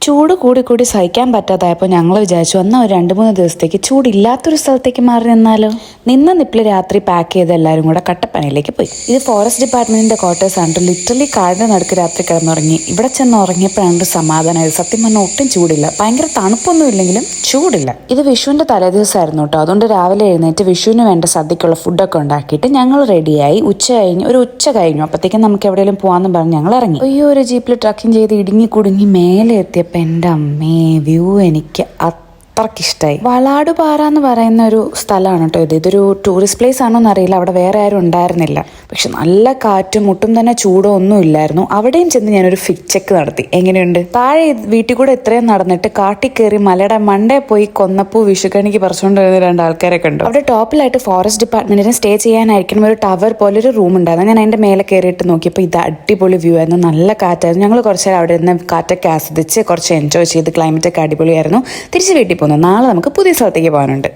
ചൂട് കൂടി കൂടി സഹിക്കാൻ പറ്റാതായപ്പോൾ ഞങ്ങൾ വിചാരിച്ചു എന്നാൽ ഒരു 2-3 ദിവസത്തേക്ക് ചൂടില്ലാത്തൊരു സ്ഥലത്തേക്ക് മാറി നിന്നാലോ. നിന്ന നിപ്പിൽ രാത്രി പാക്ക് ചെയ്ത് എല്ലാവരും കൂടെ കട്ടപ്പനയിലേക്ക് പോയി. ഇത് ഫോറസ്റ്റ് ഡിപ്പാർട്ട്മെന്റിന്റെ ക്വാർട്ടേഴ്സ് ആണ്. ലിറ്ററലി കാടിന്റെ നടുക്ക് രാത്രി കിടന്നുറങ്ങി. ഇവിടെ ചെന്ന് ഉറങ്ങിയപ്പോഴാണ് ഒരു സമാധാനമായത്. സത്യം പറഞ്ഞാൽ ഒട്ടും ചൂടില്ല, ഭയങ്കര തണുപ്പൊന്നും ഇല്ലെങ്കിലും ചൂടില്ല. ഇത് വിഷുവിന്റെ തലേദിവസമായിരുന്നു കേട്ടോ. അതുകൊണ്ട് രാവിലെ എഴുന്നേറ്റ് വിഷുവിന് വേണ്ട സദ്യക്കുള്ള ഫുഡൊക്കെ ഉണ്ടാക്കിയിട്ട് ഞങ്ങൾ റെഡിയായി. ഉച്ച കഴിഞ്ഞു അപ്പോഴത്തേക്കും നമുക്ക് എവിടെയെങ്കിലും പോകാമെന്ന് പറഞ്ഞ് ഞങ്ങൾ ഇറങ്ങി. അയ്യോ, ഒരു ജീപ്പിൽ ട്രക്കിംഗ് ചെയ്ത് ഇടുങ്ങി കുടുങ്ങി മേലെ എത്തിയപ്പോൾ എൻ്റെ അമ്മേ, വ്യൂ എനിക്ക് അത്രയ്ക്കിഷ്ടമായി. വളാടുപാറ എന്ന് പറയുന്ന ഒരു സ്ഥലമാണ് കേട്ടോ. ഇതൊരു ടൂറിസ്റ്റ് പ്ലേസ് ആണോ എന്നറിയില്ല. അവിടെ വേറെ ആരും ഉണ്ടായിരുന്നില്ല. പക്ഷെ നല്ല കാറ്റും മുട്ടും തന്നെ ചൂടോ ഒന്നും ഇല്ലായിരുന്നു. അവിടെയും ചെന്ന് ഞാനൊരു ഫിറ്റ് ചെക്ക് നടത്തി. എങ്ങനെയുണ്ട്? താഴെ വീട്ടിൽ കൂടെ ഇത്രയും നടന്നിട്ട് കാട്ടിൽ കയറി മലയുടെ മണ്ടേ പോയി കൊന്നപ്പൂ വിഷുക്കണിക്ക് പറിച്ചുകൊണ്ട് വരുന്ന 2 ആൾക്കാരൊക്കെ ഉണ്ട്. അവിടെ ടോപ്പിലായിട്ട് ഫോറസ്റ്റ് ഡിപ്പാർട്ട്മെന്റിന് സ്റ്റേ ചെയ്യാനായിരിക്കണം ഒരു ടവർ പോലെ ഒരു റൂം ഉണ്ടായിരുന്നു. ഞാൻ അതിന്റെ മേലെ കയറിയിട്ട് നോക്കിയപ്പോൾ ഇത് അടിപൊളി വ്യൂ ആയിരുന്നു. നല്ല കാറ്റായിരുന്നു. ഞങ്ങൾ കുറച്ച് നേരം അവിടെ ഇരുന്ന് കാറ്റൊക്കെ ആസ്വദിച്ച് കുറച്ച് എൻജോയ് ചെയ്ത് ക്ലൈമറ്റ് ഒക്കെ അടിപൊളിയായിരുന്നു. തിരിച്ച് വീട്ടിൽ പോകുന്നു. നാളെ നമുക്ക് പുതിയ സ്ഥലത്തേക്ക് പോകാനുണ്ട്.